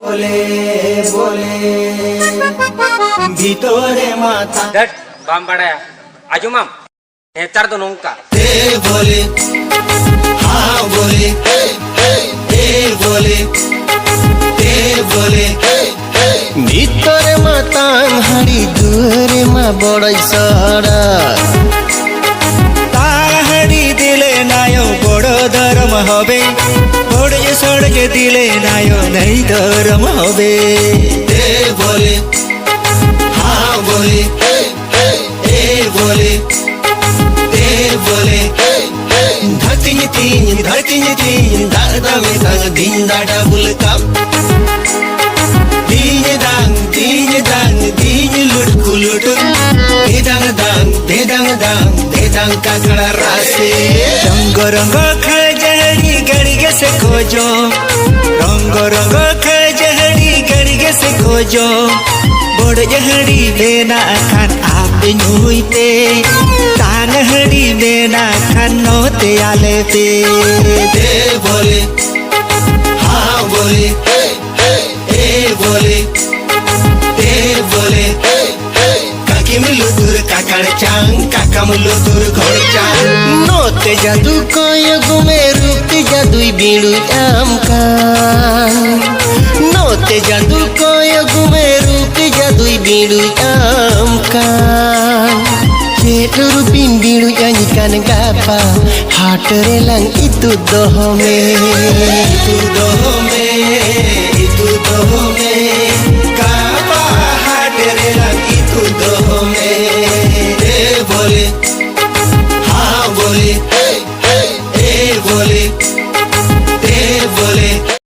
বলে বলে ভিতরে মাথা Dad, bam badaya. Aju mam. Netar do nungka. দে বলে হ্যাঁ বলে এ বলে দে বলে ভিতরে মাতাং হাড়ি দুয়ারে মা বড়াই সারা তাহাড়ি দিলে নায়ো বড় ধর্ম হবে বড় সড়কে দিলে নায়ো নাই ধর্ম হবে দে বলে হ্যাঁ বলে এ বলে দে বলে धरती दादा में संग दिन दाड़ा बुलका दिन दांग लुटकु लुट दे दांग काकड़ा रासे रंग खजहड़ी गड़गे से खोजो रंग खजहड़ी गड़गे से खोजो बड़ जहड़ी बेना खान आप नुईते तान हड़ी बेना खान नोते आले पे दे बोले हाँ बोले ए बोले दे बोले काकी मिलु दूर काकड़ चांग काका मिलु दूर घोड़ चांग नोते जादू कोय गुमे रूपी जादुई बीड़ू आम कान नोते जादू कोय गुमे रूपी जादुई बीड़ू आम कान चेटुरु बिंबिड़ू यांyi kan gapa हाट रे lang itu dohome